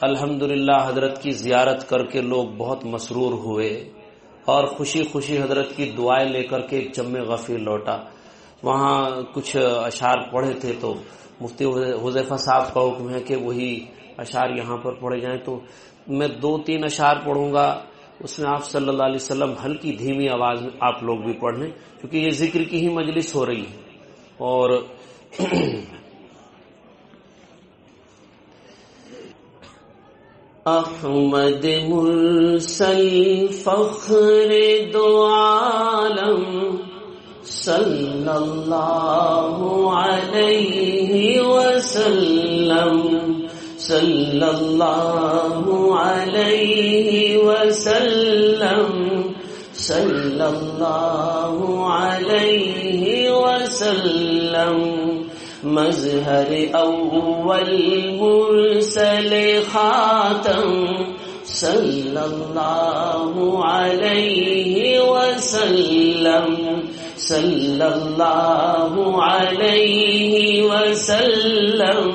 الحمدللہ حضرت کی زیارت کر کے لوگ بہت مسرور ہوئے اور خوشی خوشی حضرت کی دعائیں لے کر کے ایک جم غفیر لوٹا. وہاں کچھ اشعار پڑھے تھے تو مفتی حذیفہ صاحب کا حکم ہے کہ وہی اشعار یہاں پر پڑھے جائیں، تو میں 2-3 اشعار پڑھوں گا، اس میں آپ صلی اللہ علیہ وسلم ہلکی دھیمی آواز میں آپ لوگ بھی پڑھ لیں، کیونکہ یہ ذکر کی ہی مجلس ہو رہی ہے. اور احمد مرسل فخر دو عالم صلی اللہ علیہ وسلم، صلی اللہ علیہ وسلم، صلی اللہ علیہ وسلم. مظہر اول مرسل خاتم صلی اللہ علیہ وسلم، صلی اللہ علیہ وسلم،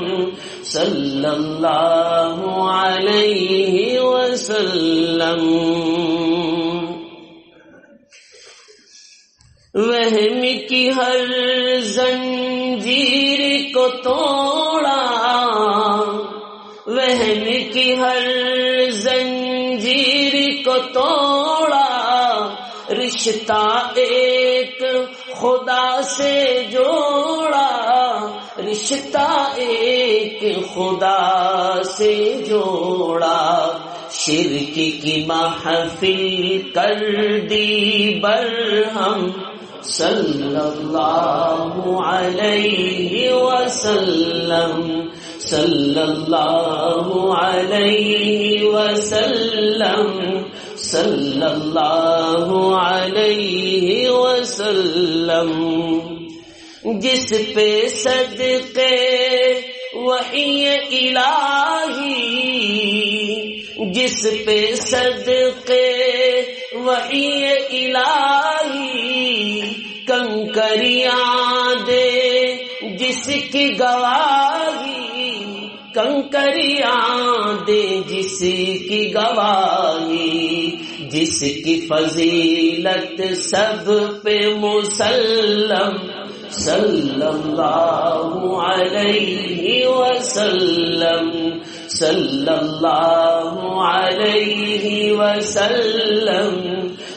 صلی اللہ علیہ وسلم. وہم کی ہر زنجیر کو توڑا، وہم کی ہر زنجیر کو توڑا، رشتہ ایک خدا سے جوڑا، رشتہ ایک خدا سے جوڑا. شرک کی محفل کر دی برہم صلی اللہ علیہ وسلم، صلی اللہ علیہ وسلم، صلی اللہ علیہ وسلم. جس پہ صدقے وحی الہی، جس پہ صدقے وحی الہی کنکریاں دے جس کی گواہی، کنکریاں دے جس کی گواہی، جس کی فضیلت سب پہ مسلم صلی اللہ علیہ وسلم، صلی اللہ علیہ وسلم،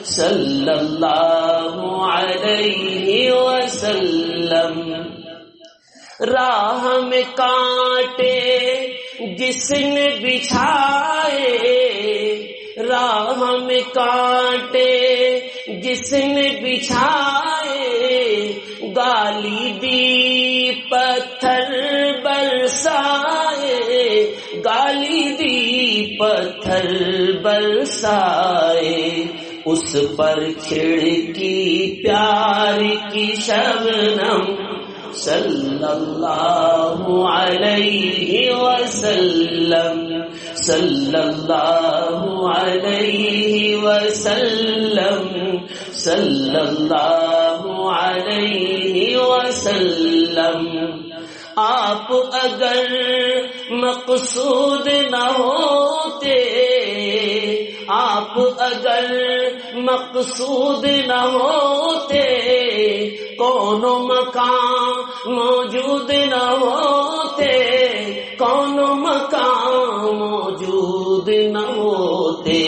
صلی اللہ علیہ وسلم. راہ میں کانٹے جس نے بچھائے، راہ میں کانٹے جس نے بچھائے، گالی دی پتھر برسائے، گالی دی پتھر برسائے. اس پر کھڑکی پیار کی شبنم صلی اللہ علیہ وسلم، صلی اللہ علیہ وسلم، صلی اللہ علیہ وسلم. آپ اگر مقصود نہ ہوتے، آپ اگر مقصود نہ ہوتے، کون مقام موجود نہ ہوتے، کون مقام موجود نہ ہوتے،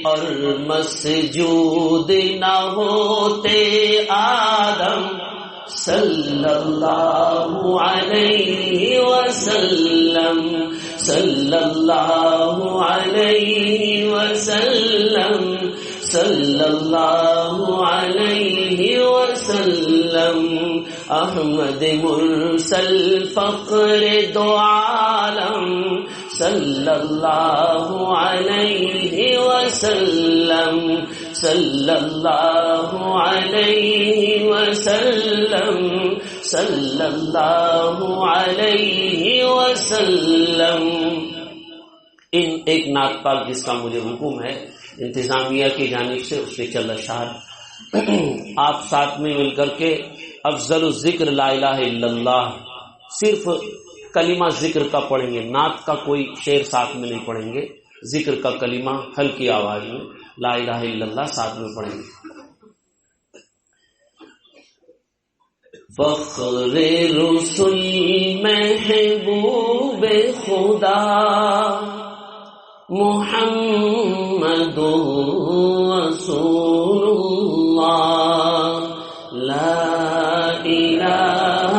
اور مسجود نہ ہوتے آدم صلی اللہ علیہ وسلم، صلی اللہ علیہ وسلم، صلی اللہ علیہ وسلم. احمد مرسل فخر دو عالم صلی اللہ علیہ وسلم، صلی اللہ علیہ وسلم، صلی اللہ علیہ وسلم. ایک نعت پاک جس کا مجھے حکم ہے انتظامیہ کی جانب سے، اس کے چل اشعار آپ ساتھ میں مل کر کے افضل الذکر لا الہ الا اللہ، صرف کلمہ ذکر کا پڑھیں گے، نعت کا کوئی شعر ساتھ میں نہیں پڑھیں گے، ذکر کا کلمہ ہلکی آواز میں لا الہ الا اللہ ساتھ میں پڑھیں گے۔ فخر رسول محبوب خدا محمد رسول اللہ، لا الہ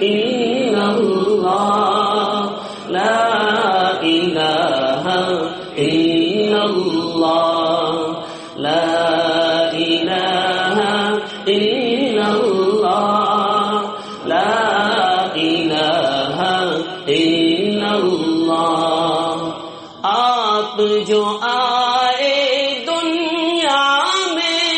الا اللہ، لا الہ الا اللہ، لا الہ الا اللہ، لا الہ الا اللہ۔ آپ جو آئے دنیا میں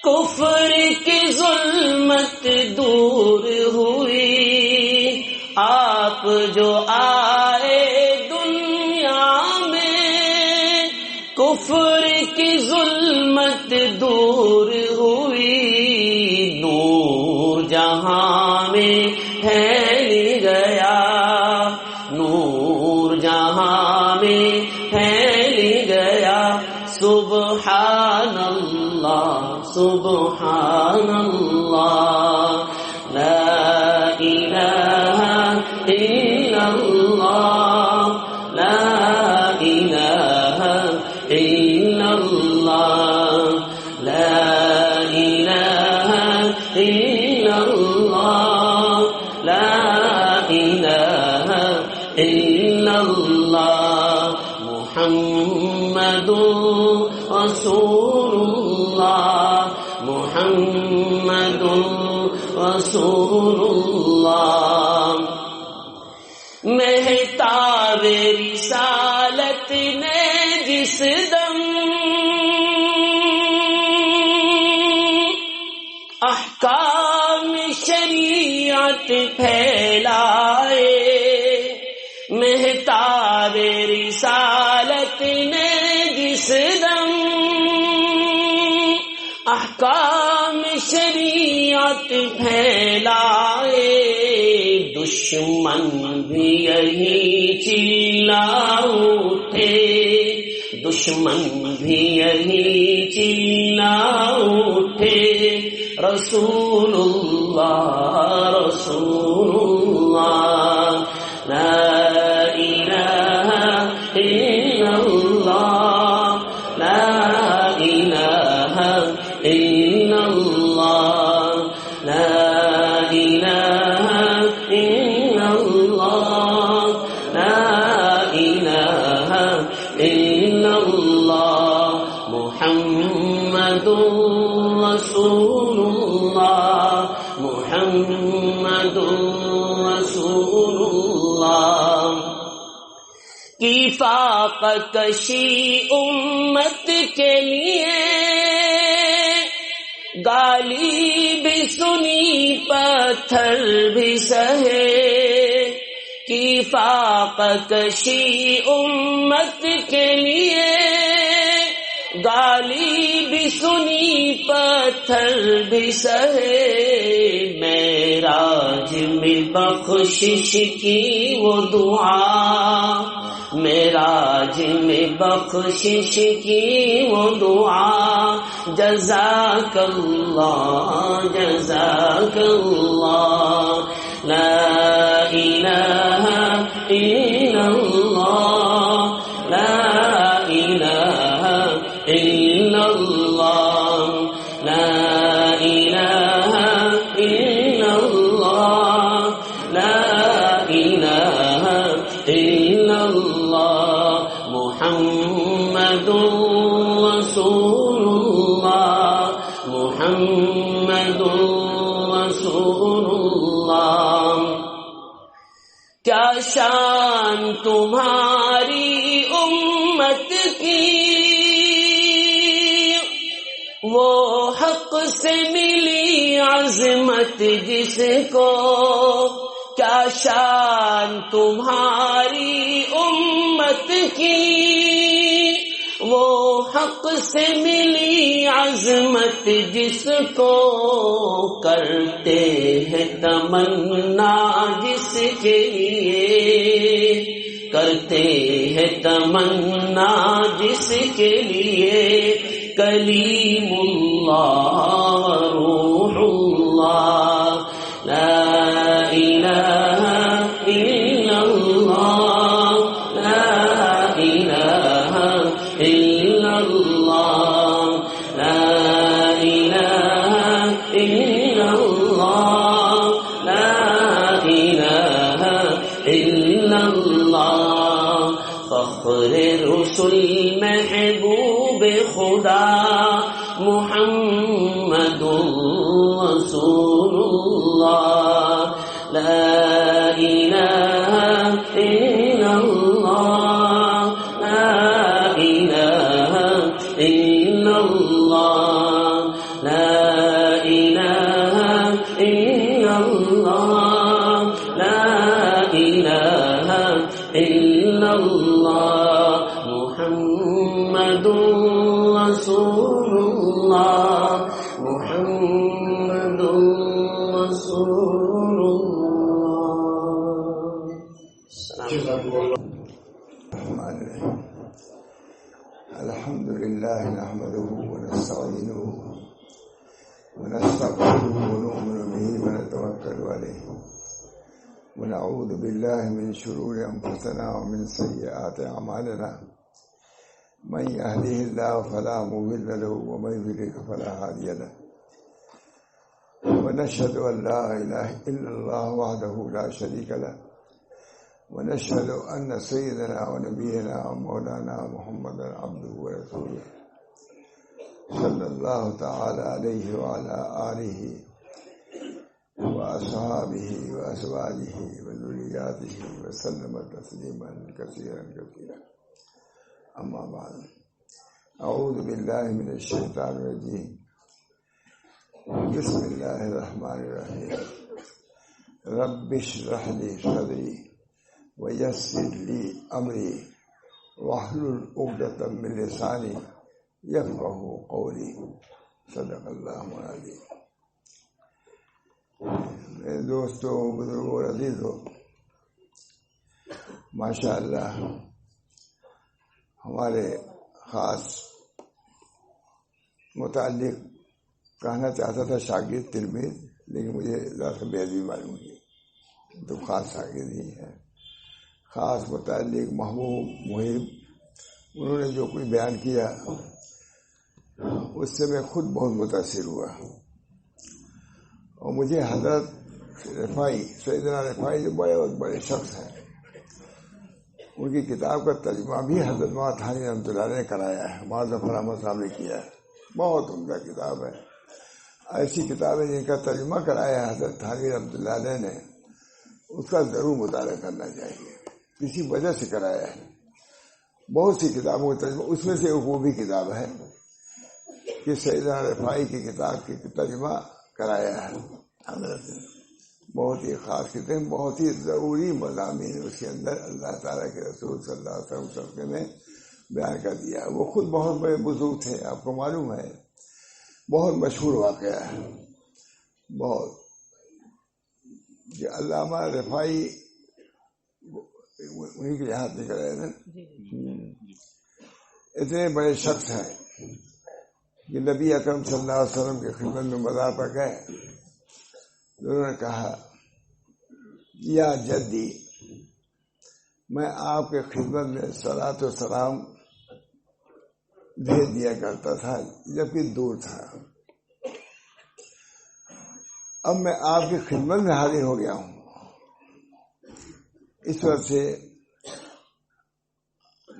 کفر کی ظلمت دور ہوئی، آپ جو آئے دنیا میں کفر کی ظلمت دور ہوئی، نور جہاں میں پھیل گیا، نور جہاں میں پھیل گیا، سبحان اللہ سبحان اللہ، لا الہ الا اللہ، لا الہ الا اللہ، لا الہ الا اللہ، لا الہ الا اللہ، محمد رسول اللہ، محمد رسول اللہ۔ مہتاب رسالت نے جس دم احکام شریعت پھیلائے، مہتاب رسالت نے جس دم احکام شریعت پھیلائے، دشمن بھی یہی چلا اٹھے، دشمن بھی یہی چلا اٹھے، رسول اللہ رسول اللہ، لا الہ الا اللہ، لا الہ الا اللہ، لا الہ الا اللہ، لا الہ الا اللہ، محمد رسول اللہ، محمد رسول اللہ۔ کی فاقہ کشی امت کے لیے، گالی بھی سنی پتھر بھی سہے، کی فاقہ کشی امت کے لیے، گالی بھی سنی پتھر بھی سہے، معراج میں بخشش کی وہ دعا، معراج میں بخشش کی وہ دعا، جزاک اللہ جزاک اللہ، لا الہ الا اللہ، لا الہ الا اللہ، لا الہ الا اللہ، لا الہ الا اللہ، محمد رسول اللہ، محمد رسول اللہ۔ کیا شان تمہاری امت کی، وہ حق سے ملی عظمت جس کو، کیا شان تمہاری امت کی، وہ حق سے ملی عظمت جس کو کرتے ہیں تمنا جس کے لیے، کرتے ہیں تمنا جس کے لیے، کلیم اللہ روح اللہ لا الہ الا اللہ، لا الہ الا اللہ، لا الہ الا اللہ، لا الہ الا اللہ۔ فخر رسول محبوب خدا محمد رسول اللہ، لا الہ الا اللہ، لا الہ الا اللہ، لا الہ الا اللہ، لا الہ الا اللہ، محمد رسول اللہ، محمد رسول اللہ۔ الحمد لله نحمده ونستعينه ونستغفره ونؤمن به ونتوكل عليه ونعوذ بالله من شرور أنفسنا ومن سيئات أعمالنا، من يهده الله فلا مضل له ومن يضلل فلا هادي له، ونشهد أن لا إله إلا الله وحده لا شريك له، ونشهد أن سيدنا ونبينا ومولانا محمدا عبده ورسوله صلى الله تعالى عليه وعلى آله وأصحابه وأزواجه وذرياته وسلم تسليما كثيرا كثيرا، أما بعد، أعوذ بالله من الشيطان الرجيم، بسم الله الرحمن الرحيم، رب اشرح لي صدري ويسر لي أمري واحلل عقدة من لساني يفقهوا قولي، صدق الله العظيم۔ میرے دوستوں، بزرگوں اور عزیزوں، ماشاء اللہ ہمارے خاص متعلق کہنا چاہتا تھا شاگرد تلمید، لیکن مجھے ذرا بے ادبی معلوم ہوئی، تو خاص شاگرد ہی ہے، خاص متعلق محبوب محب۔ انہوں نے جو کچھ بیان کیا اس سے میں خود بہت متاثر ہوا، اور مجھے حضرت رفاعی، سیدنا رفاعی جو بہت بڑے شخص ہیں، ان کی کتاب کا ترجمہ بھی حضرت مولانا تھانوی رحمۃ اللہ علیہ نے کرایا ہے، مولانا ظفر احمد صاحب نے کیا ہے، بہت عمدہ کتاب ہے۔ ایسی کتابیں جن کا ترجمہ کرایا ہے حضرت تھانوی رحمۃ اللہ علیہ نے، اس کا ضرور مطالعہ کرنا چاہیے، کسی وجہ سے کرایا ہے۔ بہت سی کتابوں کا ترجمہ، اس میں سے ایک وہ بھی کتاب ہے کہ سیدنا رفاعی کی کتاب کی ترجمہ کرایا ہے حضرت نے، بہت ہی خاص کتاب، بہت ہی ضروری مضامین اس کے اندر اللہ تعالیٰ کے رسول صلی اللہ علیہ وسلم نے بیان کر دیا۔ وہ خود بہت بڑے بزرگ تھے، آپ کو معلوم ہے، بہت مشہور واقعہ ہے، بہت، کہ علامہ رفاعی انہیں کے ہاتھ نکل رہے تھے، اتنے بڑے شخص ہیں کہ نبی اکرم صلی اللہ علیہ وسلم کی خدمت میں مزار پر گئے، انہوں نے کہا یا جدی، میں آپ کے خدمت میں صلاۃ و سلام بھیج دیا کرتا تھا جبکہ دور تھا، اب میں آپ کی خدمت میں حاضر ہو گیا ہوں، اس وجہ سے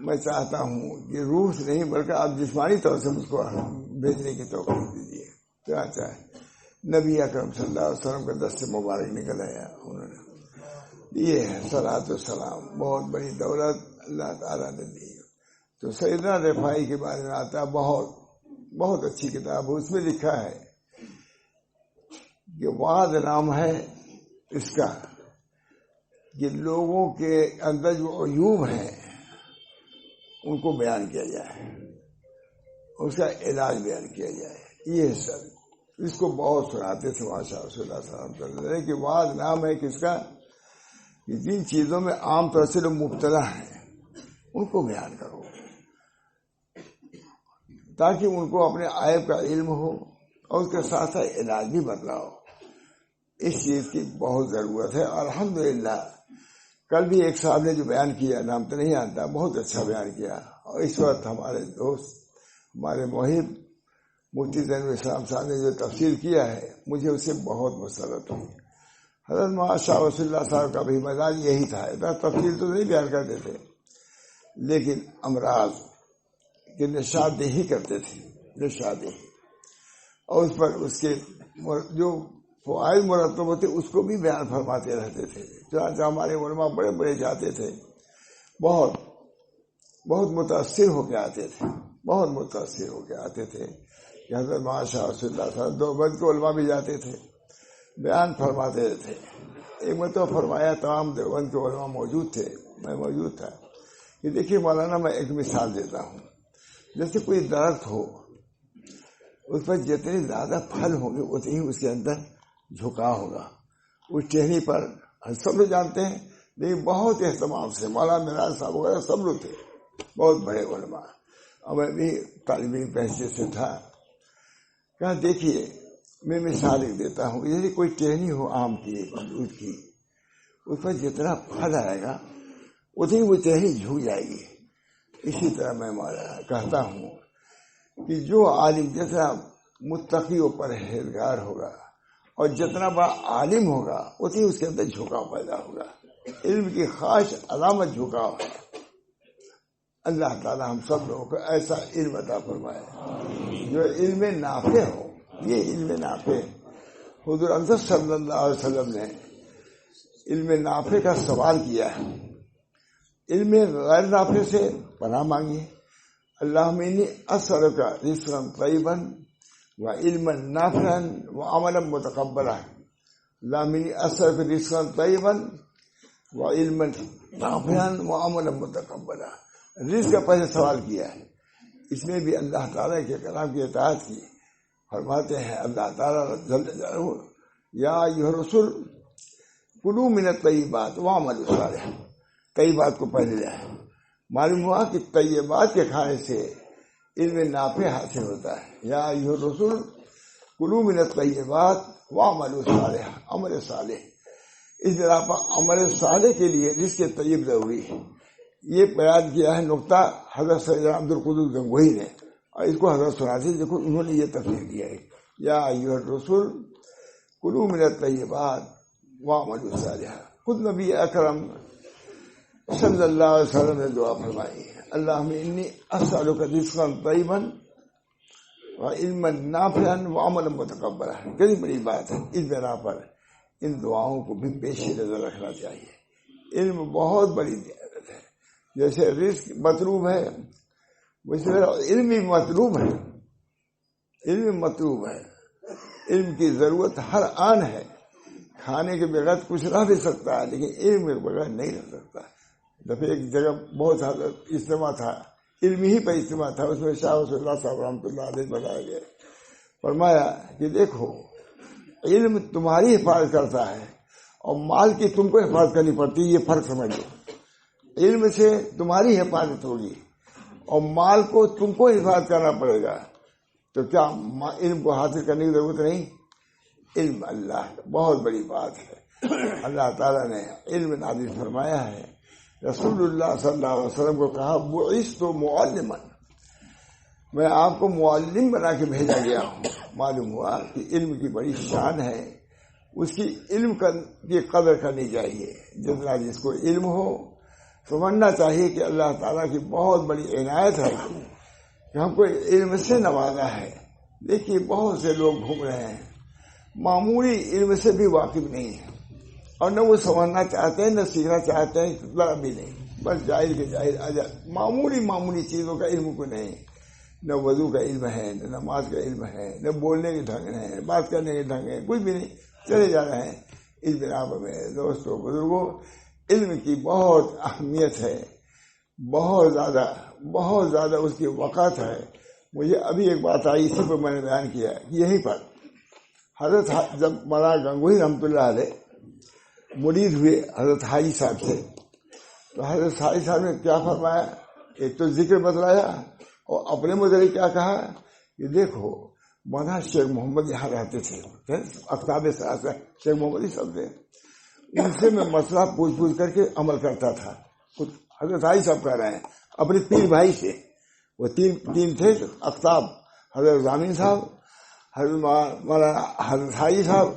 میں چاہتا ہوں کہ روح سے نہیں بلکہ آپ جسمانی طور سے مجھ کو بھیجنے کی توفیق دیجیے۔ کیا چاہے، نبی اکرم صلی اللہ علیہ وسلم کا دست مبارک نکل آیا، انہوں نے یہ ہے صلاۃ و سلام، بہت بڑی دولت اللہ تعالیٰ نے دی۔ تو سیدنا رفاعی کے بارے میں آتا، بہت اچھی کتاب ہے، اس میں لکھا ہے کہ وعد نام ہے اس کا، کہ لوگوں کے اندر جو عیوب ہیں ان کو بیان کیا جائے، اس کا علاج بیان کیا جائے. یہ سب اس کو بہت سناتے تھے وہاں شاہ رسول اللہ صلی اللہ علیہ وسلم کہ واعظ نام ہے کس کا کہ جن چیزوں میں عام طور سے لوگ مبتلا ہیں ان کو بیان کرو تاکہ ان کو اپنے عیب کا علم ہو اور اس کے ساتھ ساتھ علاج بھی بتلاؤ. اس چیز کی بہت ضرورت ہے. الحمدللہ کل بھی ایک صاحب نے جو بیان کیا, نام تو نہیں آتا, بہت اچھا بیان کیا. اور اس وقت ہمارے دوست ہمارے محب مفتی زین الاسلام صاحب نے جو تفسیر کیا ہے مجھے اس سے بہت مسرت ہوئی. حضرت مولانا شاہ وصول اللہ صاحب کا بھی مزاج یہی تھا. تفسیر تو نہیں بیان کرتے تھے لیکن امراض کی نشاندہی کرتے تھے, نشاندہی, اور اس پر اس کے جو فوائد مرتب ہوتے اس کو بھی بیان فرماتے رہتے تھے. چنانچہ ہمارے علماء بڑے بڑے جاتے تھے, بہت بہت متاثر ہو کے آتے تھے, بہت متاثر ہو کے آتے تھے کہ حضرت مولانا شاہ رسول اللہ صاحب دیوبند کے علماء بھی جاتے تھے, بیان فرماتے تھے. ایک مرتبہ فرمایا, تمام دیوبند کے علماء موجود تھے, میں موجود تھا, کہ دیکھیے مولانا میں ایک مثال دیتا ہوں. جیسے کوئی درخت ہو, اس پر جتنے زیادہ پھل ہوں گے اتنی ہی اس کے اندر جھکا ہوگا. اس ٹہنی پر سب لوگ جانتے ہیں لیکن بہت اہتمام سے مولانا میراج صاحب وغیرہ سب لوگ تھے, بہت بڑے علماء, اور میں بھی طالب علم پیسے سے تھا. کہا دیکھیے میں مثال ایک دیتا ہوں, جیسے کوئی ٹہنی ہو آم کی, امرود کی, اس پر جتنا پھل آئے گا اتنی وہ ٹہنی جھک جائے گی. اسی طرح میں مولانا کہتا ہوں کہ جو عالم جتنا متقی و پرہیزگار ہوگا اور جتنا بڑا عالم ہوگا اتنی اس کے اندر جھکاؤ پیدا ہوگا. علم کی خاص علامت جھکاؤ ہے. اللہ تعالیٰ ہم سب لوگوں کو ایسا علم عطا فرمائے جو علم نافع ہو. یہ علم نافع, حضور اکرم صلی اللہ علیہ وسلم نے علم نافع کا سوال کیا ہے. علم غیر نافع سے پناہ مانگی. اللہم انی اسألک رزقا طیبا و علما نافعا و عملا متقبلا. اللہم انی اسألک رزقا طیبا و علما نافعا و عملا متقبلا. رزق کا پہلے سوال کیا ہے. اس میں بھی اللہ تعالیٰ کے کلام کی اطاعت کی. فرماتے ہیں اللہ تعالیٰ جل جلالہ, یا ایھا الرسل کلوا من الطیبات واعملوا صالحا. طیبات کو پہلے لیا ہے. معلوم ہوا کہ طیبات کے کھانے سے علم نافع حاصل ہوتا ہے. یا ایھا الرسل کلوا من الطیبات واعملوا صالحا, عمل صالح. اس بنا پر عمل صالح کے لیے رزق طیب ضروری ہے. یہ بیان کیا ہے نقطہ حضرت سید عبد القدوس گنگوہی نے, اور اس کو حضرت سناتے دیکھو انہوں نے یہ تفسیر کیا ہے. یا ایھا الرسل کلوا من الطیبات واعملوا صالحا. خود نبی اکرم صلی اللہ علیہ وسلم نے دعا فرمائی, اللہم انی اسألک رزقا طیبا و علما نافعا و عملا متقبلا. کتنی بڑی بات ہے. اس بنا پر ان دعاؤں کو بھی پیش نظر رکھنا چاہیے. علم بہت بڑی نعمت ہے. جیسے رزق مطلوب ہے ویسے علم بھی مطلوب ہے. علم مطلوب ہے. علم کی ضرورت ہر آن ہے. کھانے کے بغیر کچھ رہ بھی سکتا ہے لیکن علم کے بغیر نہیں رہ سکتا. دفعہ ایک جگہ بہت زیادہ اجتماع تھا, علم ہی پر اجتماع تھا. اس میں شاہ رسول اللہ صاحب رحمۃ اللہ علیہ بتایا گیا, فرمایا کہ دیکھو علم تمہاری حفاظت کرتا ہے اور مال کی تم کو حفاظت کرنی پڑتی ہے. یہ فرق سمجھ لو. علم سے تمہاری حفاظت ہوگی اور مال کو تم کو حفاظت کرنا پڑے گا. تو کیا علم کو حاصل کرنے کی ضرورت نہیں؟ علم اللہ بہت بڑی بات ہے. اللہ تعالیٰ نے علم نازل فرمایا ہے. رسول اللہ صلی اللہ علیہ وسلم کو کہا بعثت معلما, میں آپ کو معلم بنا کے بھیجا گیا ہوں. معلوم ہوا کہ علم کی بڑی شان ہے. اس کی علم کی قدر کرنی چاہیے. جتنا جس کو علم ہو سمجھنا چاہیے کہ اللہ تعالیٰ کی بہت بڑی عنایت ہے کہ ہم کو علم سے نوازا ہے. دیکھیے بہت سے لوگ گھوم رہے ہیں, معمولی علم سے بھی واقف نہیں ہے اور نہ وہ سمجھنا چاہتے ہیں نہ سیکھنا چاہتے ہیں, ذرا بھی نہیں. بس جاہل کے جاہل, معمولی چیزوں کا علم کو نہیں. نہ وضو کا علم ہے, نہ نماز کا علم ہے, نہ بولنے کے ڈھنگ ہے, بات کرنے کے ڈھنگ ہے, کچھ بھی نہیں. چلے جا رہے ہیں. اس بنا پر میرے دوستوں بزرگوں علم کی بہت اہمیت ہے, بہت زیادہ اس کی وقت ہے. مجھے ابھی ایک بات آئی، اسی پر میں نے بیان کیا کہ یہیں پر حضرت جب مولانا گنگوہی رحمۃ اللہ علیہ مرید ہوئے حضرت حاجی صاحب سے، تو حضرت حاجی صاحب نے کیا فرمایا، ایک تو ذکر بتلایا اور اپنے متعلق کیا کہا کہ دیکھو مولانا شیخ محمد یہاں رہتے تھے، افتاب شیخ محمد ہی سب تھے، ان سے میں مسئلہ پوچھ کر کے عمل کرتا تھا. حضرت حاجی صاحب کہہ رہے ہیں اپنے پیر بھائی سے، وہ تین تھے افتاب، حضرت ضامن صاحب، حضرت مولانا حضرت حاجی صاحب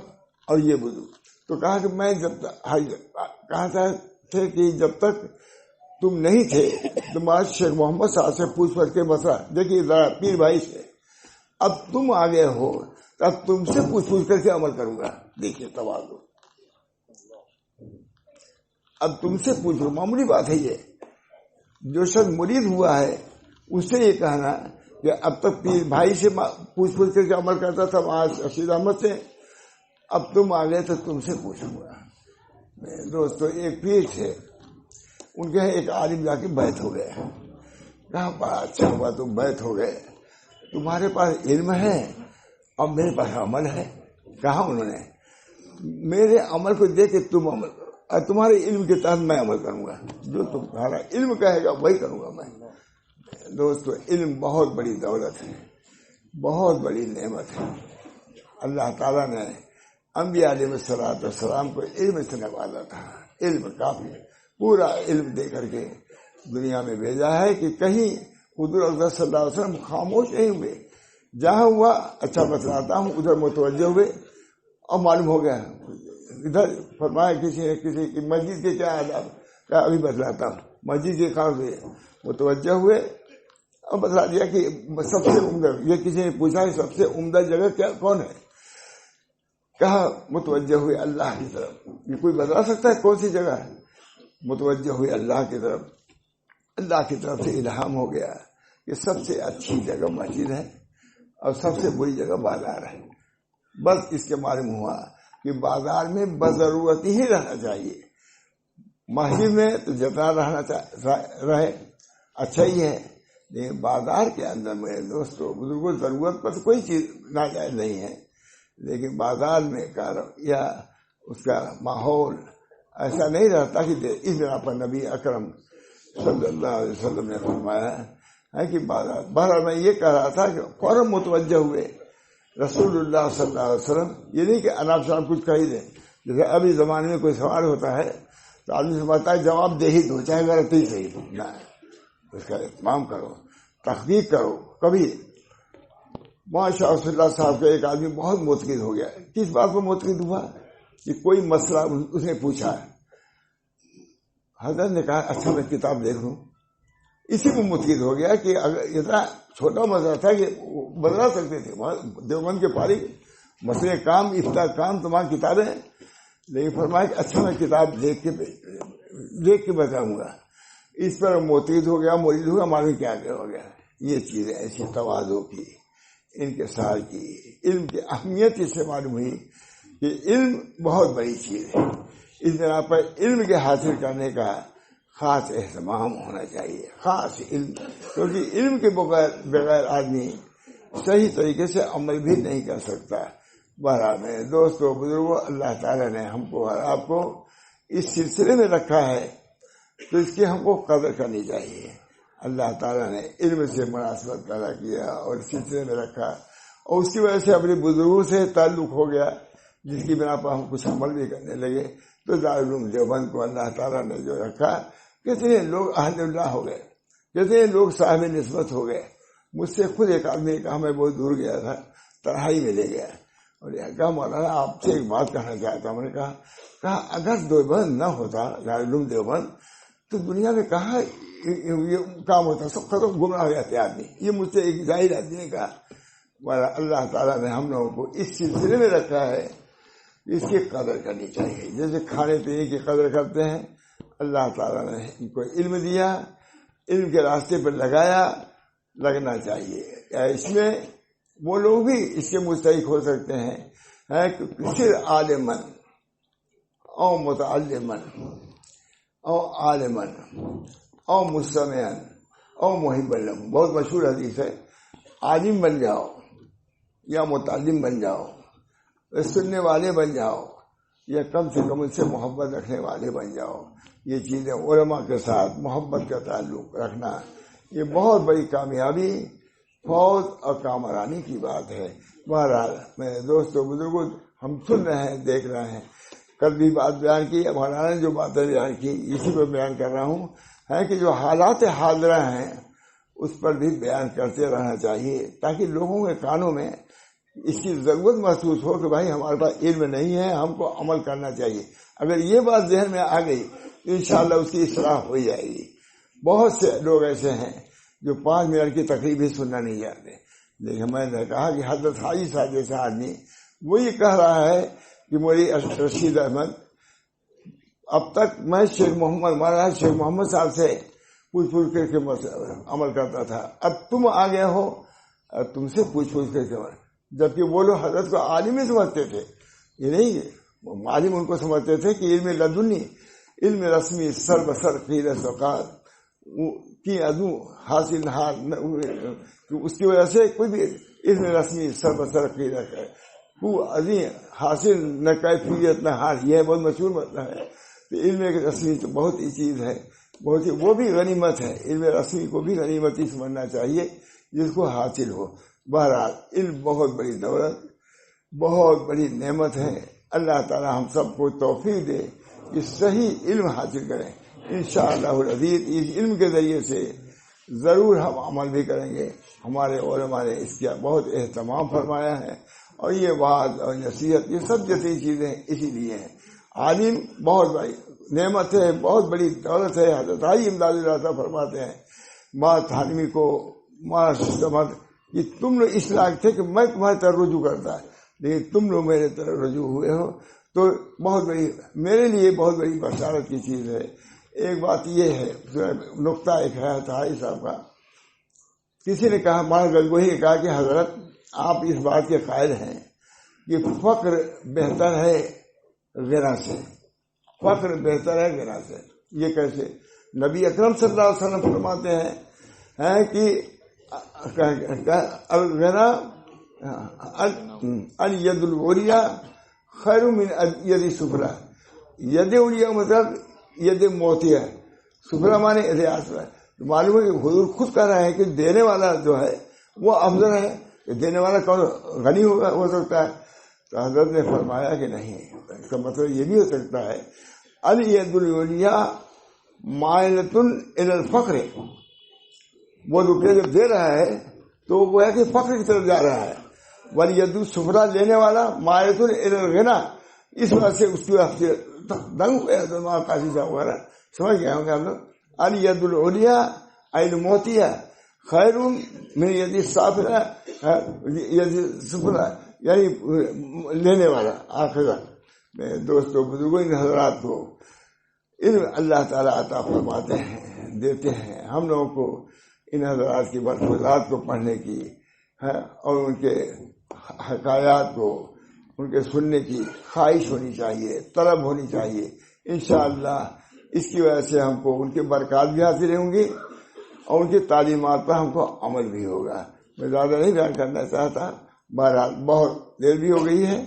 اور یہ بزرگ. تو کہا کہ میں کہا تھے کہ جب تک تم نہیں تھے تمہارے شیخ محمد صاحب سے پوچھ کے مسئلہ، دیکھیے ذرا پیر بھائی سے، اب تم آگے ہو تب تم سے پوچھ کر کے عمل کروں گا. دیکھیے تواضع، اب تم سے پوچھو، معمولی بات ہے یہ. جو شخص مرید ہوا ہے اس سے یہ کہنا کہ اب تک پیر بھائی سے پوچھ کر کے عمل کرتا تھا آج رشید احمد سے، اب تم آ گئے تو تم سے پوچھوں گا. دوستو ایک پیر تھے، ان کے ایک عالم جا کے بیعت ہو گئے. کہا بڑا اچھا ہوا تم بیعت ہو گئے، تمہارے پاس علم ہے اور میرے پاس عمل ہے. کہا انہوں نے میرے عمل کو دیکھ کے تم عمل کرو اور تمہارے علم کے تحت میں عمل کروں گا، جو تمہارا علم کہے گا وہی کروں گا میں. دوستو علم بہت بڑی دولت ہے، بہت بڑی نعمت ہے. اللہ تعالیٰ نے انبیاء علیہ السلام کو علم سے نوازا تھا. علم کافی، پورا علم دے کر کے دنیا میں بھیجا ہے کہ کہیں حضور اکرم صلی اللہ علیہ وسلم خاموش نہیں ہوئے. جہاں ہوا اچھا بتلاتا ہوں، ادھر متوجہ ہوئے اور معلوم ہو گیا. ادھر فرمایا کسی کی مسجد کے کیا آداب، کیا ابھی بتلاتا ہوں، مسجد کے کام سے متوجہ ہوئے اور بتلا دیا کہ سب سے عمدہ، یہ کسی نے پوچھا کہ سب سے عمدہ جگہ کیا کون ہے، کہا متوجہ ہوئے اللہ کی طرف. یہ کوئی بتلا سکتا ہے کون سی جگہ ہے؟ متوجہ ہوئے اللہ کی طرف. اللہ کی طرف سے الہام ہو گیا کہ سب سے اچھی جگہ مسجد ہے اور سب سے بری جگہ بازار ہے. بس اس کے معلوم ہوا کہ بازار میں بضرورت ہی رہنا چاہیے، مسجد میں تو جتنا رہے اچھا ہی ہے، لیکن بازار کے اندر میرے دوستوں بزرگوں ضرورت پر کوئی چیز ناجائز نہیں ہے، لیکن بازار میں یا اس کا ماحول ایسا نہیں رہتا کہ اس بنا پر نبی اکرم صلی اللہ علیہ وسلم نے فرمایا ہے کہ بہرحال میں یہ کہہ رہا تھا کہ فوراً متوجہ ہوئے رسول اللہ صلی اللہ علیہ وسلم. یہ نہیں کہ اناب شام کچھ کہہ دیں، جیسے ابھی زمانے میں کوئی سوال ہوتا ہے تو آدمی سمجھتا ہے جواب دے ہی دو، چاہے غلط ہی صحیح نہ، اس کا اہتمام کرو، تحقیق کرو. کبھی ماشاء اللہ صاحب کا ایک آدمی بہت متقد ہو گیا. کس بات پر متقد ہوا کہ کوئی مسئلہ اس نے پوچھا، حضرت نے کہا اچھا میں کتاب دیکھ لوں. اسی کو متقد ہو گیا کہ اگر اتنا چھوٹا مسئلہ تھا کہ بدلا سکتے تھے. دیوبند کے فارغ مسئلے کام افتاء کام تمام کتابیں، لیکن فرمایا کہ اچھا میں کتاب دیکھ کے بتاؤں گا. اس پر متقد ہو گیا، مرید ہو گیا، معلوم کیا ہو گیا. یہ چیزیں ایسی تواضع کی، انکسار کی، علم کی اہمیت اس سے معلوم ہوئی کہ علم بہت بڑی چیز ہے. اس بنا پر علم کے حاصل کرنے کا خاص اہتمام ہونا چاہیے، خاص علم، کیونکہ علم کے بغیر آدمی صحیح طریقے سے عمل بھی نہیں کر سکتا. بہرحال میں دوستوں بزرگوں، اللہ تعالیٰ نے ہم کو اور آپ کو اس سلسلے میں رکھا ہے تو اس کی ہم کو قدر کرنی چاہیے. اللہ تعالیٰ نے علم سے مناسبت پیدا کیا اور اس سلسلے میں رکھا، اور اس کی وجہ سے اپنے بزرگوں سے تعلق ہو گیا، جس کی بنا پر ہم کچھ عمل بھی کرنے لگے. تو دارالعلوم دیوبند کو اللہ تعالیٰ نے جو رکھا، کتنے لوگ اہل اللہ ہو گئے، کتنے لوگ صاحب نسبت ہو گئے. مجھ سے خود ایک آدمی کہا، میں بہت دور گیا تھا، تنہائی میں لے گیا اور یہ کہا مولانا آپ سے ایک بات کہنا چاہتا ہوں. میں نے کہا اگر دیوبند نہ ہوتا، دارالعلوم دیوبند، تو دنیا میں کہاں یہ کام ہوتا، سب ختم گمراہ ہو جاتے آدمی. یہ مجھ سے ایک ظاہر آدمی نے کہا. اللہ تعالیٰ نے ہم لوگوں کو اس سلسلے میں رکھا ہے، اس کی قدر کرنی چاہیے. جیسے کھانے پینے کی قدر کرتے ہیں، اللہ تعالیٰ نے ان کو علم دیا، علم کے راستے پر لگنا چاہیے. اس میں وہ لوگ بھی اس کے مستحق ہو سکتے ہیں صرف عالمن او متعلمن او عالمن او مستمعن او محب لهم. بہت مشہور حدیث ہے، عالم بن جاؤ یا متعلم بن جاؤ، سننے والے بن جاؤ، یا کم سے کم ان سے محبت رکھنے والے بن جاؤ. یہ چیزیں علماء کے ساتھ محبت کا تعلق رکھنا، یہ بہت بڑی کامیابی، فوز اور کامرانی کی بات ہے. بہرحال میرے دوستوں بزرگوں، ہم سن رہے ہیں، دیکھ رہے ہیں. کل بھی بات بیان کی، اب مولانا نے جو باتیں بیان کی اسی پہ بیان کر رہا ہوں، ہے کہ جو حالات حاضرہ ہیں اس پر بھی بیان کرتے رہنا چاہیے، تاکہ لوگوں کے کانوں میں اس کی ضرورت محسوس ہو کہ بھائی ہمارے پاس علم نہیں ہے، ہم کو عمل کرنا چاہیے. اگر یہ بات ذہن میں آ گئی تو انشاءاللہ اس کی اصلاح ہو جائے گی. بہت سے لوگ ایسے ہیں جو 5 منٹ کی تقریر بھی سننا نہیں چاہتے، لیکن میں نے کہا کہ حضرت حاجی صاحب جیسا آدمی وہ یہ کہہ رہا ہے کہ مولوی رشید احمد، اب تک میں شیخ محمد مولانا شیخ محمد صاحب سے پوچھ کر کے عمل کرتا تھا، اب تم آ گئے ہو تم سے پوچھ کر کے عمل. جبکہ وہ لوگ حضرت کو عالم ہی سمجھتے تھے، یہ نہیں عالم ان کو سمجھتے تھے کہ علم لدنی، علم رسمی سر بسر قیر سوقات کی ادو حاصل اس کی وجہ سے کوئی بھی علم رسمی سر بسر قیر ہے وہ عظیم حاصل نہ کیفیت نہ حال، یہ بہت مشہور مطلب ہے. تو علم رسمی تو بہت ہی چیز ہے، بہت ہی وہ بھی غنیمت ہے. علم رسمی کو بھی غنیمت ہی سمجھنا چاہیے جس کو حاصل ہو. بہرحال علم بہت بڑی دولت، بہت بڑی نعمت ہے. اللہ تعالی ہم سب کو توفیق دے کہ صحیح علم حاصل کریں. انشاءاللہ العزیز اس علم کے ذریعے سے ضرور ہم عمل بھی کریں گے. ہمارے علماء نے اس کا بہت اہتمام فرمایا ہے، اور یہ وعظ اور نصیحت یہ سب جیسی چیزیں اسی لیے ہیں. عالم بہت بڑی نعمت ہے، بہت بڑی دولت ہے. حضرت حاجی امداد اللہ فرماتے ہیں بات عالمی کو سمجھ کہ تم لوگ اس لائق تھے کہ میں تمہاری طرف رجوع کرتا ہے، لیکن تم لوگ میرے طرف رجوع ہوئے ہو تو بہت بڑی میرے لیے بہت بڑی بشارت کی چیز ہے. ایک بات یہ ہے، نقطہ ایک ہے حاجی صاحب کا، کسی نے کہا مانا گلگوہی نے کہا کہ حضرت آپ اس بات کے قائل ہیں کہ فقر بہتر ہے غنا سے، فقر بہتر ہے غنا سے. یہ کیسے؟ نبی اکرم صلی اللہ علیہ وسلم فرماتے ہیں کہ الغنا الید العلیٰ خیر من ید سفلا. ید علیٰ مطلب ید موتیہ، سفلا مانے اتحاس میں. معلوم ہے کہ حضور خود کہہ رہے ہیں کہ دینے والا جو ہے وہ افضل ہے. دینے والا کون غنی ہو سکتا ہے؟ تو حضرت نے فرمایا کہ نہیں، اس کا مطلب یہ بھی ہو سکتا ہے الید العلیٰ مائلۃ الی الفقر. وہ روپیہ جب دے رہا ہے تو وہ ہے کہ فقر کی طرف جا رہا ہے. والید السفلی لینے والا مائلۃ الی الغنا، اس وجہ سے اس کی دنگ ہو کافی وغیرہ سمجھ گئے ہوں گے ہم لوگ. الید العلیٰ الموتیہ خیر من ید السافلہ ید السفلی، یعنی لینے والا. آخر میں دوستوں بزرگوں ان حضرات کو علم اللہ تعالیٰ عطا فرماتے ہیں، دیتے ہیں. ہم لوگوں کو ان حضرات کی ملفوظات کو پڑھنے کی اور ان کے حکایات کو ان کے سننے کی خواہش ہونی چاہیے، طلب ہونی چاہیے. انشاءاللہ اس کی وجہ سے ہم کو ان کے برکات بھی حاصل ہوں گی اور ان کی تعلیمات پر ہم کو عمل بھی ہوگا. میں زیادہ نہیں بیان کرنا چاہتا، بہرحال بہت دیر بھی ہو گئی ہے،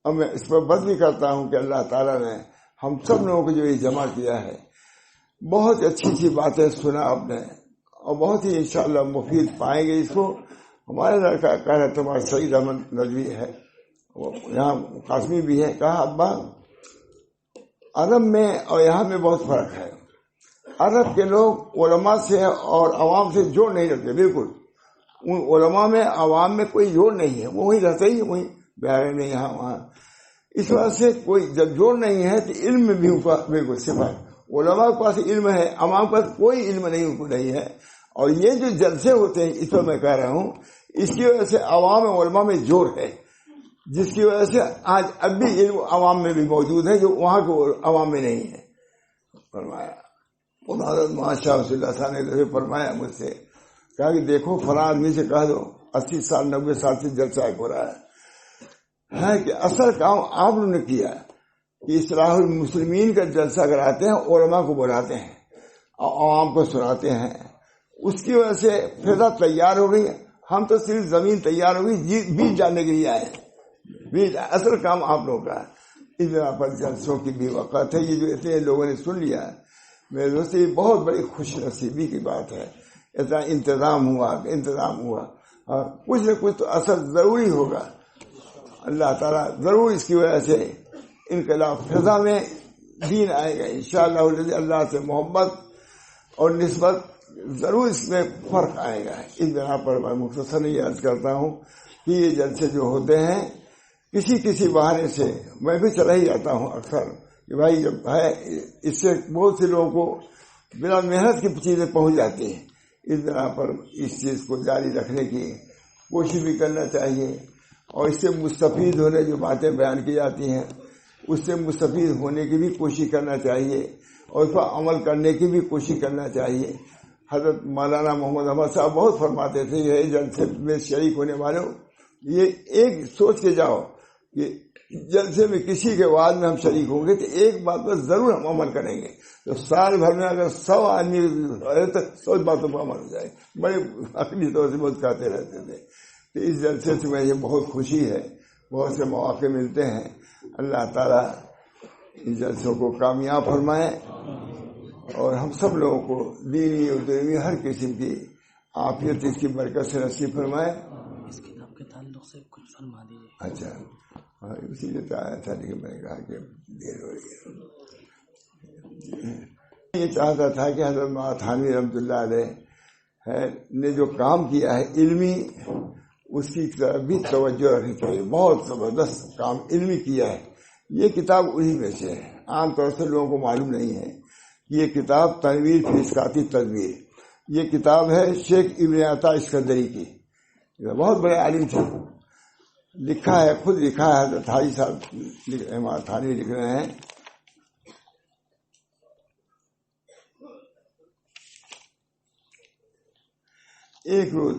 اور میں اس پر بس بھی کرتا ہوں کہ اللہ تعالیٰ نے ہم سب لوگوں کو جو یہ جمع کیا ہے، بہت اچھی اچھی باتیں سنا آپ نے، اور بہت ہی انشاءاللہ مفید پائیں گے اس کو. ہمارے لڑکا کہہ رہا تمہارا سعید احمد ندوی ہے، وہ یہاں قاسمی بھی ہے. کہا ابا عرب میں اور یہاں میں بہت فرق ہے. عرب کے لوگ علماء سے اور عوام سے جوڑ نہیں رکھتے، بالکل. ان علماء میں عوام میں کوئی جوڑ نہیں ہے، وہ وہیں رہتے ہی وہیں بہرے میں یہاں وہاں. اس وجہ سے کوئی جب جوڑ نہیں ہے تو علم میں بھی بالکل صفر. علماء کے پاس علم ہے، عوام کے پاس کوئی علم نہیں، ان کو نہیں ہے. اور یہ جو جلسے ہوتے ہیں اس پر میں کہہ رہا ہوں، اس کی وجہ سے عوام اور علماء میں جوڑ ہے، جس کی وجہ سے آج اب بھی علم عوام میں بھی موجود ہے جو وہاں کے عوام میں نہیں ہے. فرمایا حضرت ماشاء اللہ نے فرمایا مجھ سے، کہا کہ دیکھو فلاں آدمی سے کہہ دو 80 سال 90 سال سے جلسہ ہو رہا ہے کہ اصل کام آپ لوگوں نے کیا کہ اصلاح المسلمین کا جلسہ کراتے ہیں، علماء کو بلاتے ہیں اور عوام کو سناتے ہیں. اس کی وجہ سے فضا تیار ہو گئی. ہم تو صرف زمین تیار ہوگی بیج ڈالنے کے لیے آئے ہیں، بیج اصل کام آپ لوگوں کا ہے۔ اس بنا پر جلسوں کی بھی وقت ہے، یہ جو اتنے لوگوں نے سن لیا ہے میرے دوست، یہ بہت بڑی خوش نصیبی کی بات ہے۔ اتنا انتظام ہوا، اور کچھ نہ کچھ تو اثر ضروری ہوگا، اللہ تعالیٰ ضرور اس کی وجہ سے انقلاب فضا میں دین آئے گا انشاءاللہ۔ اللہ سے محبت اور نسبت ضرور اس میں فرق آئے گا۔ اس بنا پر میں مختصر یہ عرض کرتا ہوں کہ یہ جلسے جو ہوتے ہیں کسی بہانے سے میں بھی چلا ہی جاتا ہوں اکثر کہ بھائی جب ہے اس سے بہت سے لوگوں کو بنا محنت کی چیزیں پہنچ جاتی ہیں۔ اس بنا پر اس چیز کو جاری رکھنے کی کوشش بھی کرنا چاہیے، اور اس سے مستفید ہونے جو باتیں بیان کی جاتی ہیں اس سے مستفید ہونے کی بھی کوشش کرنا چاہیے، اور اس پر عمل کرنے کی بھی کوشش کرنا چاہیے۔ حضرت مولانا محمد احمد صاحب بہت فرماتے تھے، یہ جلسے میں شریک ہونے والوں یہ ایک سوچ کے جاؤ کہ جلسے میں کسی کے وعد میں ہم شریک ہوں گے تو ایک بات پر ضرور ہم عمل کریں گے، تو سال بھر میں اگر 100 آدمی تو 100 باتوں پر عمل ہو جائے۔ بڑے عقلی طور سے بہت کہتے رہتے تھے۔ تو اس جلسے سے مجھے بہت خوشی ہے، بہت سے مواقع ملتے ہیں۔ اللہ تعالیٰ ان جلسوں کو کامیاب فرمائے، اور ہم سب لوگوں کو دینی اور دنیوی ہر قسم کی عافیت اس کی برکت سے نصیب فرمائے۔ اس کتاب کے تعلق سے کچھ فرما دیجیے۔ اچھا، اسی لیے تو آیا تھا، لیکن میں نے کہا کہ دیر ہو رہی ہے۔ یہ چاہتا تھا کہ حضرت مولانا تھانوی رحمۃ اللہ علیہ نے جو کام کیا ہے علمی، اس کی طرف بھی توجہ رکھنی چاہیے۔ بہت زبردست کام علمی کیا ہے۔ یہ کتاب انہی میں سے ہے، عام طور سے لوگوں کو معلوم نہیں ہے۔ یہ کتاب تنویر فی اسقاطی تدبیر، یہ کتاب ہے شیخ ابن عطا اسکندری کی، بہت بڑے عالم تھے۔ لکھا ہے، خود لکھا ہے، حضرت حاجی صاحب تھانوی لکھ رہے ہیں۔ ایک روز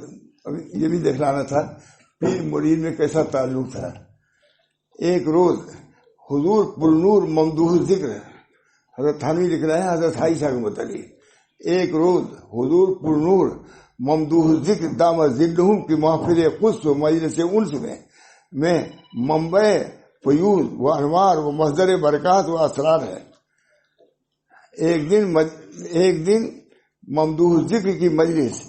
یہ بھی دکھلانا تھا پیر مرید میں کیسا تعلق تھا۔ ایک روز حضور پرنور ممدوح ذکر، حضرت تھانوی لکھ رہے ہیں حضرت حاجی صاحب کے متعلق۔ ایک روز حضور پرنور ممدوح ذکر دامہ ذلہم کی محفل قدس و مجلس انس میں منبع فیوز و انوار و مصدر برکات و اسرار ہے۔ ایک دن ممدوح ذکر کی مجلس،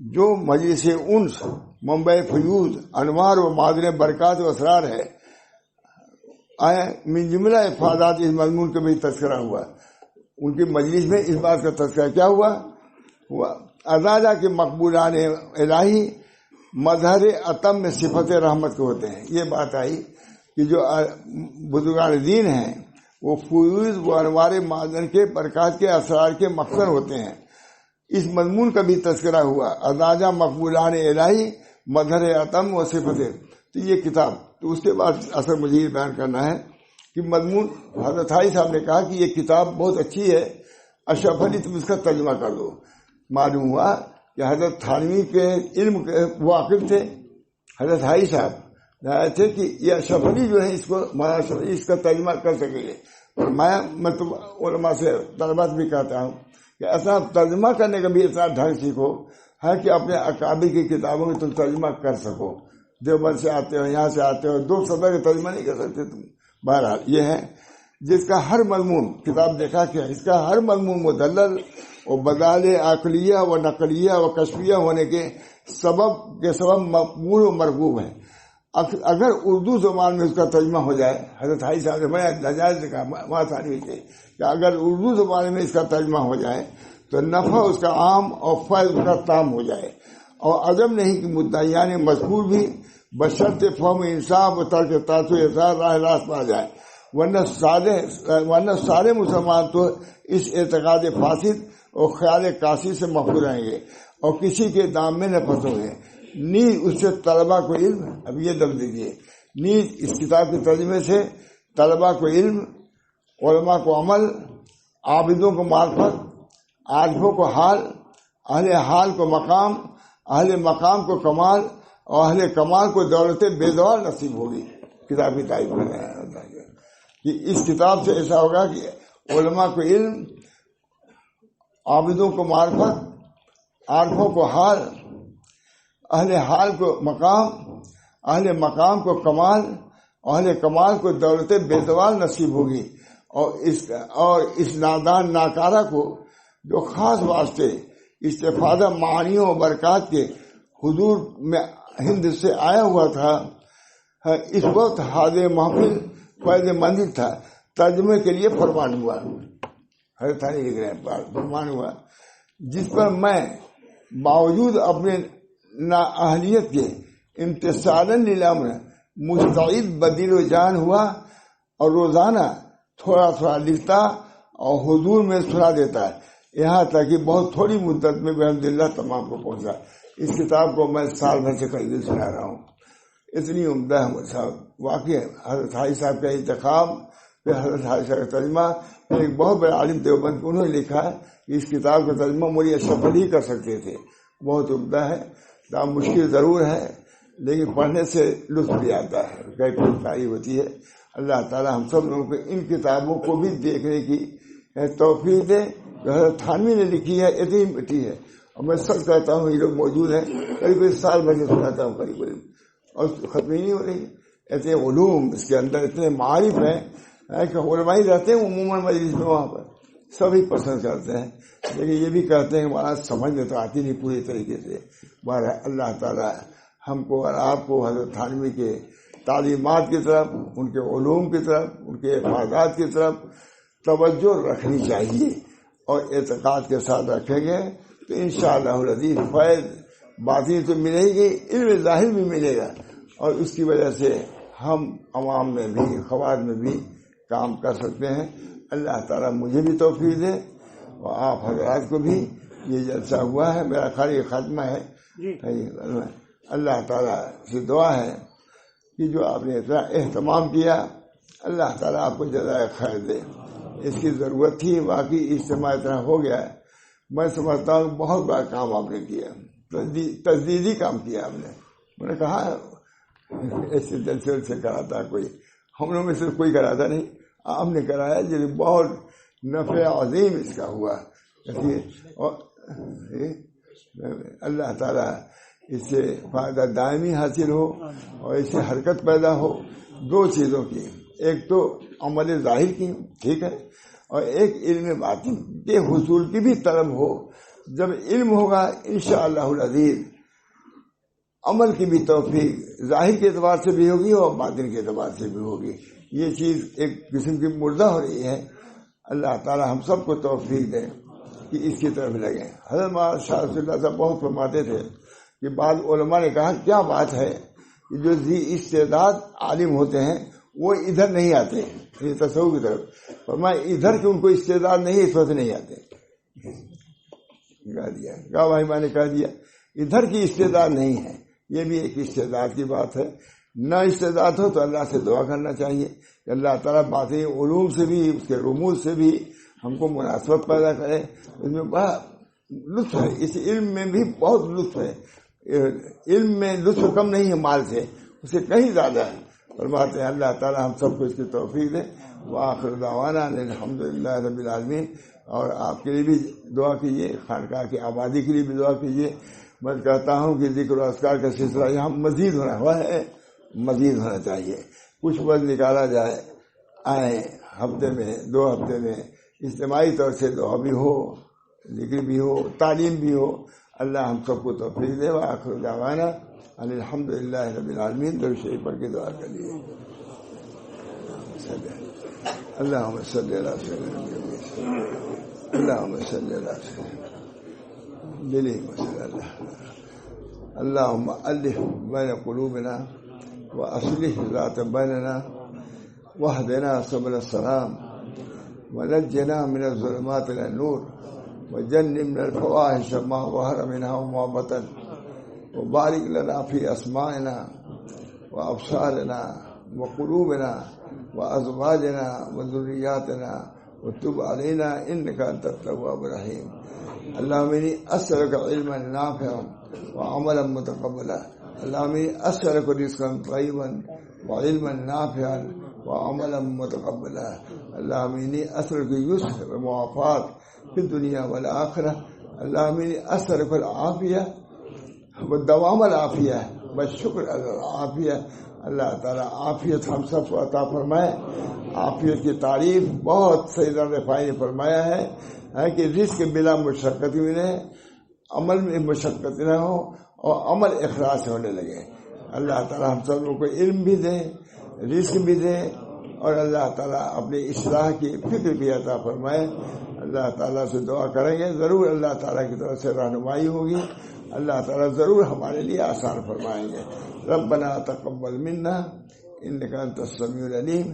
جو مجلس انس منبع فیوز انوار و مصدر برکات و اسرار ہے، من جملہ افادات اس مضمون کے بھی تذکرہ ہوا۔ ان کی مجلس میں اس بات کا تذکرہ کیا ہوا؟ ازاجہ کے مقبولان الہی مظہر اتم میں صفت رحمت کے ہوتے ہیں۔ یہ بات آئی کہ جو بزرگان دین ہیں وہ فیوز و انوار معدن کے برکات کے اسرار کے مقصد ہوتے ہیں۔ اس مضمون کا بھی تذکرہ ہوا، ازاجہ مقبولان الہی مظہر اتم و صفت۔ تو یہ کتاب، تو اس کے بعد اثر مزید بیان کرنا ہے کہ مضمون حضرت حاجی صاحب نے کہا کہ یہ کتاب بہت اچھی ہے، اشرف علی تم اس کا ترجمہ کر دو۔ معلوم ہوا کہ حضرت تھانوی کے علم کے واقف تھے، حضرت حاجی صاحب رائے تھے کہ یہ اشرف علی جو ہے اس کو اس کا ترجمہ کر سکیں گے۔ اور میں تو علماء سے طلباء بھی کہتا ہوں کہ ایسا ترجمہ کرنے کا بھی اتنا ڈھنگ سیکھو ہے کہ اپنے اکابر کی کتابوں میں تم ترجمہ کر سکو۔ دیوبند سے آتے ہو، یہاں سے آتے ہو، 2 صفحے کا ترجمہ نہیں کر سکتے تم۔ بہرحال یہ ہے جس کا ہر مضمون، کتاب دیکھا کیا، اس کا ہر مضمون مدلل اور بدال عقلیہ و نقلیہ و کشفیہ ہونے کے سبب مقبول و مرغوب ہے۔ اگر اردو زبان میں اس کا ترجمہ ہو جائے، حضرت حاجی صاحب نے بڑا نجائز کہا وہاں تھانوی سے کہ اگر اردو زبان میں اس کا ترجمہ ہو جائے تو نفع اس کا عام اور فیض اس کا تام ہو جائے، اور عجب نہیں کہ مدعیان مذکور بھی بشرط فہم انصاف و ترک تعصب اظہار راہ راست پا جائے، ورنہ سارے مسلمان تو اس اعتقاد فاسد اور خیال قاصد سے محفوظ رہیں گے اور کسی کے دام میں نہ پھنسو گے۔ نیز اس سے طلبہ کو علم، اب یہ دم دیجیے، نیز اس کتاب کے ترجمے سے طلبہ کو علم، علماء کو عمل، عابدوں کو معرفت، عارفوں کو حال، اہل حال کو مقام، اہل مقام کو کمال، اور اہل کمال کو دولت بیدوار نصیب ہوگی۔ کتاب کی تعریف کر رہے ہیں کہ اس کتاب سے ایسا ہوگا کہ علماء کو علم، عابدوں کو معرفت، عارفوں کو حال، اہل حال کو مقام، اہل مقام کو کمال، اہل کمال کو دولت بیزوال نصیب ہوگی، اور اس نادان ناکارہ کو جو خاص واسطے استفادہ معانیوں و برکات کے حضور میں ہند سے آیا ہوا تھا، اس وقت حاضر محفل فیض مندر تھا، ترجمے کے لیے فرمان ہوا، حضرت علی لکھ رہے ہیں فرمان ہوا، جس پر میں باوجود اپنے نااہلیت کے امتثالاً للامر مستعد بدل و جان ہوا، اور روزانہ تھوڑا تھوڑا لکھتا اور حضور میں سنا دیتا ہے، یہاں تک کہ بہت تھوڑی مدت میں الحمدللہ تمام کو پہنچا۔ اس کتاب کو میں سال بھر سے خرید سنا رہا ہوں، اتنی عمدہ ہے صاحب واقعی۔ حضرت حاجی صاحب کا انتخاب، پھر حضرت حاجی صاحب کا ترجمہ، پھر ایک بہت بڑے عالم دیوبند کو انہوں نے لکھا ہے کہ اس کتاب کا ترجمہ مولوی اشرف علی کر سکتے تھے، بہت عمدہ ہے، مشکل ضرور ہے لیکن پڑھنے سے لطف بھی آتا ہے، کئی تعریف ہوتی ہے۔ اللہ تعالی ہم سب لوگوں کو ان کتابوں کو بھی دیکھنے کی توفیق دے جو حضرت تھانوی نے لکھی ہے، اتنی مٹی ہے، اور میں سب کہتا ہوں یہ لوگ موجود ہیں، قریب سال بھر سے سناتا ہوں قریب، اور ختم ہی نہیں ہو رہی، اتنے علوم اس کے اندر، اتنے معارف ہیں کہ علماء رہتے ہیں عموماً مجلس میں، وہاں پر سبھی پسند کرتے ہیں، لیکن یہ بھی کہتے ہیں کہ ہمارا سمجھ میں تو آتی نہیں پوری طریقے سے۔ بہرحال اللہ تعالیٰ ہم کو اور آپ کو حضرت تھانوی کے تعلیمات کی طرف، ان کے علوم کی طرف، ان کے افادات کی طرف توجہ رکھنی چاہیے، اور اعتقاد کے ساتھ رکھیں گے تو انشاءاللہ العزیز فیض باطنی تو ملے گی، علم ظاہر بھی ملے گا، اور اس کی وجہ سے ہم عوام میں بھی، خواص میں بھی کام کر سکتے ہیں۔ اللہ تعالیٰ مجھے بھی توفیق دے اور آپ حضرات کو بھی۔ یہ جلسہ ہوا ہے میرا خالی خاتمہ ہے، اللہ تعالیٰ سے دعا ہے کہ جو آپ نے اتنا اہتمام کیا، اللہ تعالیٰ آپ کو جزائے خیر دے، اس کی ضرورت تھی، واقعی اجتماع اتنا ہو گیا ہے، میں سمجھتا ہوں بہت بڑا کام آپ نے کیا، تجدیدی کام کیا آپ نے۔ میں نے کہا ایسے جلسے سے کراتا کوئی، ہم لوگ میں سے کوئی کراتا نہیں، آپ نے کرایا، جس بہت نفع عظیم اس کا ہوا، اور اللہ تعالیٰ اس سے فائدہ دائمی حاصل ہو اور اس سے حرکت پیدا ہو، دو چیزوں کی، ایک تو عمل ظاہر کی، ٹھیک ہے، اور ایک علم باطن کے حصول کی بھی طلب ہو۔ جب علم ہوگا انشاءاللہ العزیز عمل کی بھی توفیق ظاہر کے اعتبار سے بھی ہوگی اور باطن کے اعتبار سے بھی ہوگی۔ یہ چیز ایک قسم کی مردہ ہو رہی ہے، اللہ تعالی ہم سب کو توفیق دے کہ اس کی طرف لگیں۔ حضرت مولانا شاہ رسول اللہ صاحب بہت فرماتے تھے کہ بعض علماء نے کہا کیا بات ہے کہ جو ذی استعداد عالم ہوتے ہیں وہ ادھر نہیں آتے، یہ تصوف کی طرف، فرمایا ادھر کہ ان کو استعداد نہیں، اس وقت نہیں آتے، کہہ دیا گاہ بھائی میں نے کہہ دیا ادھر کی استعداد نہیں ہے، یہ بھی ایک استعداد کی بات ہے۔ نہ استعداد ہو تو اللہ سے دعا کرنا چاہیے کہ اللہ تعالیٰ باطنی علوم سے بھی، اس کے رموز سے بھی ہم کو مناسبت پیدا کرے۔ اس میں بڑا لطف ہے، اس علم میں بھی بہت لطف ہے، علم میں لطف کم نہیں ہے مال سے، اسے کہیں زیادہ ہے۔ فرماتے ہیں اللہ تعالیٰ ہم سب کو اس کی توفیق دے۔ وآخر دعوانا الحمدللہ رب العالمین۔ اور آپ کے لیے بھی دعا کیجیے، خانقاہ کی آبادی کے لیے بھی دعا کیجیے۔ میں کہتا ہوں کہ ذکر و اذکار کا سلسلہ یہاں مزید ہونا ہوا ہے، مزید ہونا چاہیے، کچھ وقت نکالا جائے، آئیں ہفتے میں، 2 ہفتے میں اجتماعی طور سے دعا بھی ہو، ذکر بھی ہو، تعلیم بھی ہو۔ اللہ ہم سب کو توفیق دے۔ وآخر دعوانا الحمدللہ رب العالمین۔ درود شریف پڑھ کے دعا کر لیجیے۔ اللہم صلی علی سیدنا محمد، اللہم صلی علی سیدنا دلی مسئلہ اللہ، اللہم الف بین قلوبنا واصلح ذات بیننا واہدنا سبل السلام ونجنا من الظلمات الى النور وجنبنا الفواحش ما ظهر منها وما بطن وبارك لنا في أسمائنا وأبصارنا وقلوبنا وأزواجنا وذرياتنا وتب علينا إنك أنت التواب الرحيم. اللهم إني أسألك علما نافعا وعملا متقبلا. اللهم إني أسألك رزقا طيبا وعلما نافعا وعملا متقبلا. اللهم إني أسألك اليسر والمعافاة في الدنيا والآخرة. اللهم إني أسألك العافية دوام العافیہ بس شکر العافیہ. اللہ تعالیٰ عافیت ہم سب کو عطا فرمائے. عافیت کی تعریف بہت سیدنا رفاعی نے فرمایا ہے کہ رزق بلا مشقت ملے، عمل میں مشقت نہ ہو اور عمل اخلاص سے ہونے لگے. اللہ تعالیٰ ہم سب لوگوں کو علم بھی دے، رزق بھی دے، اور اللہ تعالیٰ اپنی اصلاح کی فکر بھی عطا فرمائے. اللہ تعالیٰ سے دعا کریں گے، ضرور اللہ تعالیٰ کی طرف سے رہنمائی ہوگی. اللہ تعالیٰ ضرور ہمارے لیے آسان فرمائیں گے. ربنا تقبل منا انك انت السميع العليم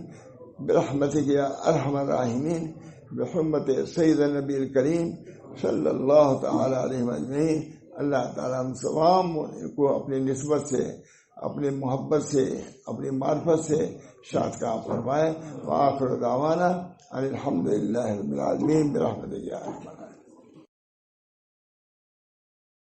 برحمتك يا ارحم الراحمين بحرمت سید النبی الکریم صلی اللہ تعالی علیہ اجمعین. اللہ تعالیٰ ہم تمام کو اپنی نسبت سے، اپنی محبت سے، اپنی معرفت سے شاد کام فرمائے. وآخر دعوانا ان الحمد للہ رب العالمین برحمتک یا ارحم الراحمین.